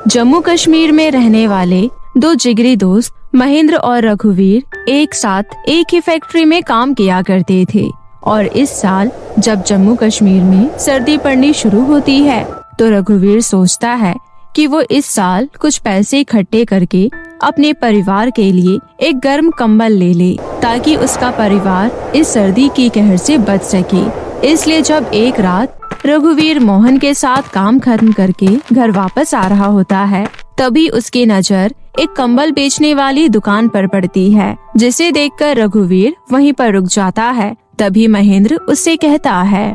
जम्मू कश्मीर में रहने वाले दो जिगरी दोस्त महेंद्र और रघुवीर एक साथ एक ही फैक्ट्री में काम किया करते थे। और इस साल जब जम्मू कश्मीर में सर्दी पड़नी शुरू होती है तो रघुवीर सोचता है कि वो इस साल कुछ पैसे इकट्ठे करके अपने परिवार के लिए एक गर्म कंबल ले ले ताकि उसका परिवार इस सर्दी की कहर से बच सके। इसलिए जब एक रात रघुवीर मोहन के साथ काम खत्म करके घर वापस आ रहा होता है तभी उसकी नजर एक कंबल बेचने वाली दुकान पर पड़ती है, जिसे देखकर रघुवीर वहीं पर रुक जाता है। तभी महेंद्र उससे कहता है,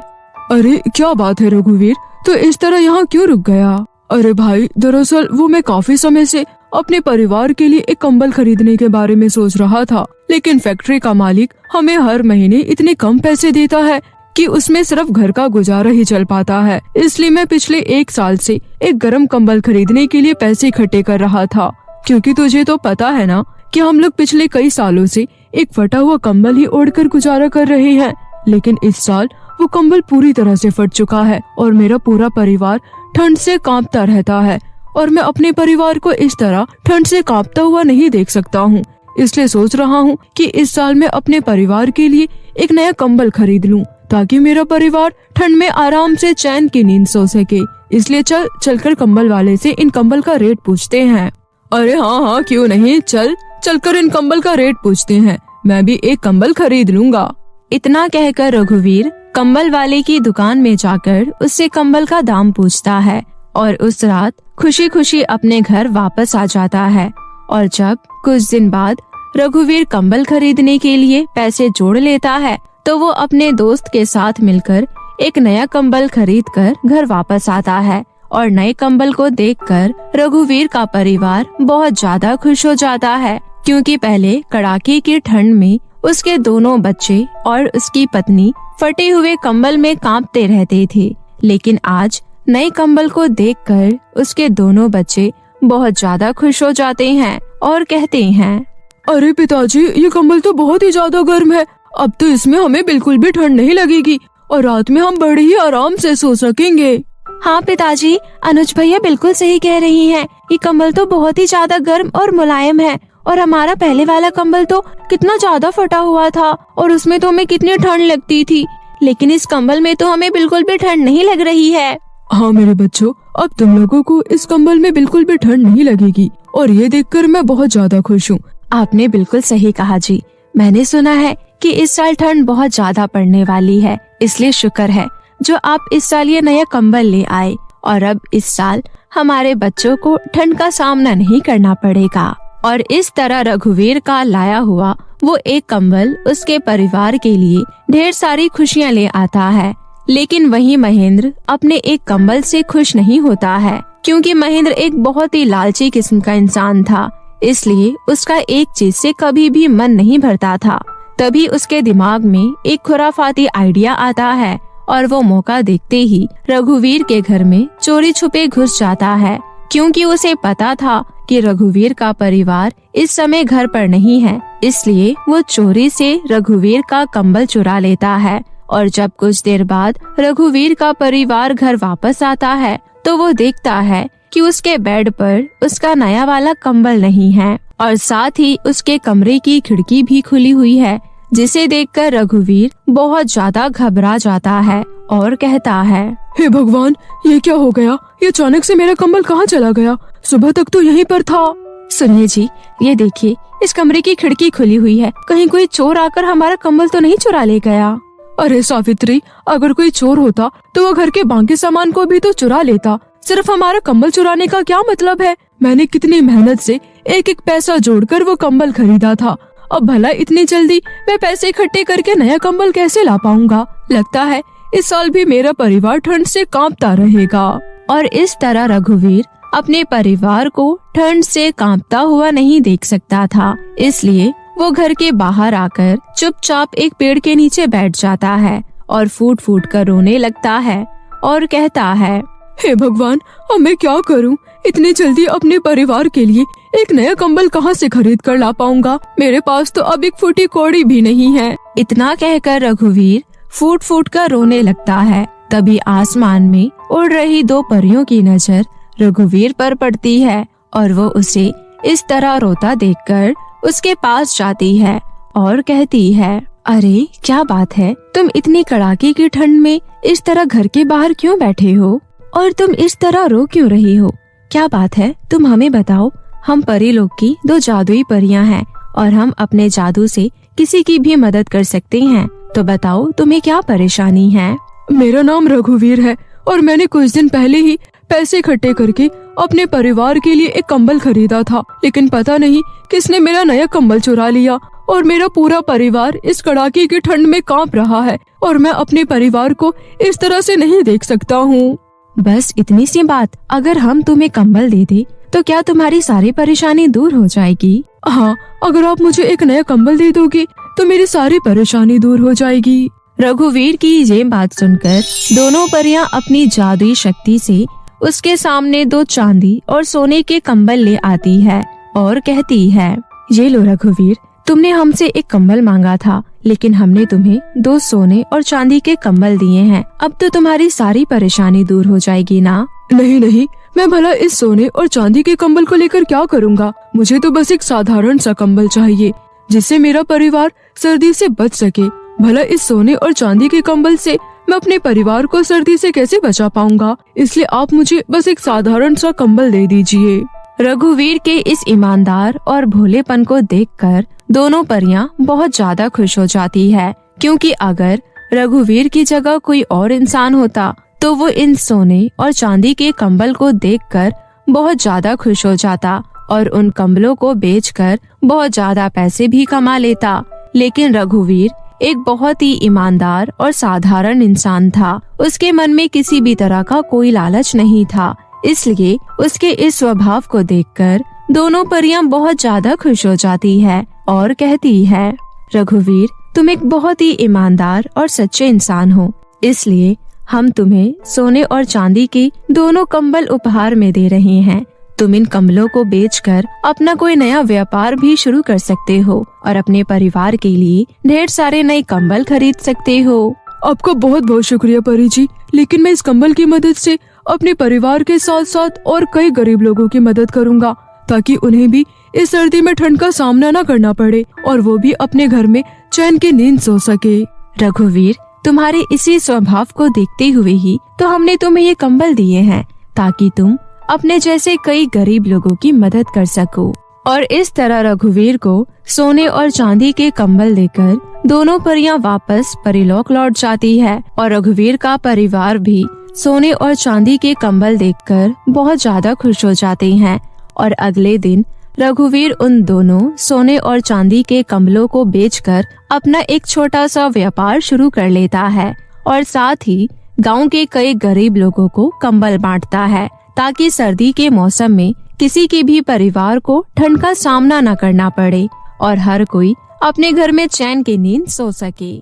अरे क्या बात है रघुवीर, तो इस तरह यहाँ क्यों रुक गया? अरे भाई, दरअसल वो मैं काफी समय से अपने परिवार के लिए एक कंबल खरीदने के बारे में सोच रहा था, लेकिन फैक्ट्री का मालिक हमें हर महीने इतने कम पैसे देता है कि उसमें सिर्फ घर का गुजारा ही चल पाता है। इसलिए मैं पिछले 1 साल से एक गर्म कंबल खरीदने के लिए पैसे इकट्ठे कर रहा था, क्योंकि तुझे तो पता है ना कि हम लोग पिछले कई सालों से एक फटा हुआ कंबल ही ओढ़कर गुजारा कर रहे हैं। लेकिन इस साल वो कंबल पूरी तरह से फट चुका है और मेरा पूरा परिवार ठंड से कांपता रहता है और मैं अपने परिवार को इस तरह ठंड से कांपता हुआ नहीं देख सकता हूँ। इसलिए सोच रहा हूँ कि इस साल मैं अपने परिवार के लिए एक नया कंबल खरीद लूँ ताकि मेरा परिवार ठंड में आराम से चैन की नींद सो सके। इसलिए चलकर कंबल वाले से इन कंबल का रेट पूछते हैं। अरे हाँ, क्यों नहीं, चलकर इन कंबल का रेट पूछते हैं, मैं भी एक कंबल खरीद लूंगा। इतना कहकर रघुवीर कंबल वाले की दुकान में जाकर उससे कंबल का दाम पूछता है और उस रात खुशी खुशी अपने घर वापस आ जाता है। और जब कुछ दिन बाद रघुवीर कंबल खरीदने के लिए पैसे जोड़ लेता है तो वो अपने दोस्त के साथ मिलकर एक नया कंबल खरीद कर घर वापस आता है। और नए कंबल को देखकर रघुवीर का परिवार बहुत ज्यादा खुश हो जाता है, क्योंकि पहले कड़ाके की ठंड में उसके दोनों बच्चे और उसकी पत्नी फटे हुए कंबल में कांपते रहते थे। लेकिन आज नए कंबल को देखकर उसके दोनों बच्चे बहुत ज्यादा खुश हो जाते हैं और कहते हैं, अरे पिताजी, ये कंबल तो बहुत ही ज्यादा गर्म है, अब तो इसमें हमें बिल्कुल भी ठंड नहीं लगेगी और रात में हम बड़े ही आराम से सो सकेंगे। हाँ पिताजी, अनुज भैया बिल्कुल सही कह रही हैं। ये कंबल तो बहुत ही ज्यादा गर्म और मुलायम है और हमारा पहले वाला कंबल तो कितना ज्यादा फटा हुआ था और उसमें तो हमें कितनी ठंड लगती थी, लेकिन इस कंबल में तो हमें बिल्कुल भी ठंड नहीं लग रही है। हाँ मेरे बच्चों, अब तुम लोगों को इस कंबल में बिल्कुल भी ठंड नहीं लगेगी और ये देखकर मैं बहुत ज्यादा खुश हूँ। आपने बिल्कुल सही कहा जी। मैंने सुना है कि इस साल ठंड बहुत ज्यादा पड़ने वाली है, इसलिए शुक्र है जो आप इस साल ये नया कंबल ले आए और अब इस साल हमारे बच्चों को ठंड का सामना नहीं करना पड़ेगा। और इस तरह रघुवीर का लाया हुआ वो एक कंबल उसके परिवार के लिए ढेर सारी खुशियाँ ले आता है। लेकिन वहीं महेंद्र अपने एक कंबल से खुश नहीं होता है, क्योंकि महेंद्र एक बहुत ही लालची किस्म का इंसान था, इसलिए उसका एक चीज से कभी भी मन नहीं भरता था। तभी उसके दिमाग में एक खुराफाती आइडिया आता है और वो मौका देखते ही रघुवीर के घर में चोरी छुपे घुस जाता है, क्योंकि उसे पता था कि रघुवीर का परिवार इस समय घर पर नहीं है। इसलिए वो चोरी से रघुवीर का कंबल चुरा लेता है। और जब कुछ देर बाद रघुवीर का परिवार घर वापस आता है तो वो देखता है कि उसके बेड पर उसका नया वाला कंबल नहीं है और साथ ही उसके कमरे की खिड़की भी खुली हुई है, जिसे देखकर रघुवीर बहुत ज्यादा घबरा जाता है और कहता है, हे भगवान, ये क्या हो गया? ये अचानक से मेरा कंबल कहाँ चला गया? सुबह तक तो यहीं पर था। सुनिए जी, ये देखिए, इस कमरे की खिड़की खुली हुई है, कहीं कोई चोर आकर हमारा कंबल तो नहीं चुरा ले गया? अरे सावित्री, अगर कोई चोर होता तो वो घर के बाकी सामान को भी तो चुरा लेता, सिर्फ हमारा कंबल चुराने का क्या मतलब है? मैंने कितनी मेहनत से एक एक पैसा जोड़कर वो कंबल खरीदा था, अब भला इतनी जल्दी मैं पैसे इकट्ठे करके नया कंबल कैसे ला पाऊंगा? लगता है इस साल भी मेरा परिवार ठंड से कांपता रहेगा। और इस तरह रघुवीर अपने परिवार को ठंड से कांपता हुआ नहीं देख सकता था, इसलिए वो घर के बाहर आकर चुपचाप एक पेड़ के नीचे बैठ जाता है और फूट फूट कर रोने लगता है और कहता है, हे भगवान, अब मैं क्या करूं? इतनी जल्दी अपने परिवार के लिए एक नया कंबल कहां से खरीद कर ला पाऊंगा? मेरे पास तो अब एक फूटी कौड़ी भी नहीं है। इतना कहकर रघुवीर फूट फूट कर रोने लगता है। तभी आसमान में उड़ रही 2 परियों की नजर रघुवीर पर पड़ती है और वो उसे इस तरह रोता देखकर उसके पास जाती है और कहती है, अरे क्या बात है, तुम इतनी कड़ाके की ठंड में इस तरह घर के बाहर क्यों बैठे हो और तुम इस तरह रो क्यों रही हो? क्या बात है, तुम हमें बताओ। हम परी लोग की 2 जादुई परियां हैं और हम अपने जादू से किसी की भी मदद कर सकते हैं, तो बताओ तुम्हें क्या परेशानी है? मेरा नाम रघुवीर है और मैंने कुछ दिन पहले ही पैसे इकट्ठे करके अपने परिवार के लिए एक कंबल खरीदा था, लेकिन पता नहीं किसने मेरा नया कंबल चुरा लिया और मेरा पूरा परिवार इस कड़ाके की ठंड में कांप रहा है और मैं अपने परिवार को इस तरह से नहीं देख सकता हूँ। बस इतनी सी बात, अगर हम तुम्हें कंबल दे दे तो क्या तुम्हारी सारी परेशानी दूर हो जाएगी? हाँ, अगर आप मुझे एक नया कंबल दे दोगे तो मेरी सारी परेशानी दूर हो जाएगी। रघुवीर की ये बात सुनकर दोनों परियां अपनी जादुई शक्ति से उसके सामने 2 चांदी और सोने के कंबल ले आती है और कहती है, ये लो रघुवीर, तुमने हमसे एक कंबल मांगा था, लेकिन हमने तुम्हें 2 सोने और चांदी के कंबल दिए हैं। अब तो तुम्हारी सारी परेशानी दूर हो जाएगी ना? नहीं नहीं, मैं भला इस सोने और चांदी के कंबल को लेकर क्या करूँगा? मुझे तो बस एक साधारण सा कंबल चाहिए जिससे मेरा परिवार सर्दी से बच सके। भला इस सोने और चांदी के कंबल से मैं अपने परिवार को सर्दी से कैसे बचा पाऊंगा? इसलिए आप मुझे बस एक साधारण सा कंबल दे दीजिए। रघुवीर के इस ईमानदार और भोलेपन को देखकर दोनों परियां बहुत ज्यादा खुश हो जाती है, क्योंकि अगर रघुवीर की जगह कोई और इंसान होता तो वो इन सोने और चांदी के कंबल को देखकर बहुत ज्यादा खुश हो जाता और उन कंबलों को बेचकर बहुत ज्यादा पैसे भी कमा लेता। लेकिन रघुवीर एक बहुत ही ईमानदार और साधारण इंसान था। उसके मन में किसी भी तरह का कोई लालच नहीं था, इसलिए उसके इस स्वभाव को देखकर दोनों परियां बहुत ज्यादा खुश हो जाती है और कहती है, रघुवीर, तुम एक बहुत ही ईमानदार और सच्चे इंसान हो, इसलिए हम तुम्हें सोने और चांदी के दोनों कंबल उपहार में दे रहे हैं। तुम इन कंबलों को बेचकर अपना कोई नया व्यापार भी शुरू कर सकते हो और अपने परिवार के लिए ढेर सारे नए कंबल खरीद सकते हो। आपका बहुत बहुत शुक्रिया परी जी, लेकिन मैं इस कंबल की मदद से अपने परिवार के साथ साथ और कई गरीब लोगों की मदद करूंगा, ताकि उन्हें भी इस सर्दी में ठंड का सामना न करना पड़े और वो भी अपने घर में चैन की नींद सो सके। रघुवीर, तुम्हारे इसी स्वभाव को देखते हुए ही तो हमने तुम्हें ये कंबल दिए हैं, ताकि तुम अपने जैसे कई गरीब लोगों की मदद कर सको। और इस तरह रघुवीर को सोने और चांदी के कंबल देकर दोनों परियां वापस परीलोक लौट जाती है और रघुवीर का परिवार भी सोने और चांदी के कंबल देखकर बहुत ज्यादा खुश हो जाते हैं। और अगले दिन रघुवीर उन दोनों सोने और चांदी के कंबलों को बेचकर अपना एक छोटा सा व्यापार शुरू कर लेता है और साथ ही गांव के कई गरीब लोगों को कंबल बांटता है, ताकि सर्दी के मौसम में किसी के भी परिवार को ठंड का सामना न करना पड़े और हर कोई अपने घर में चैन की नींद सो सके।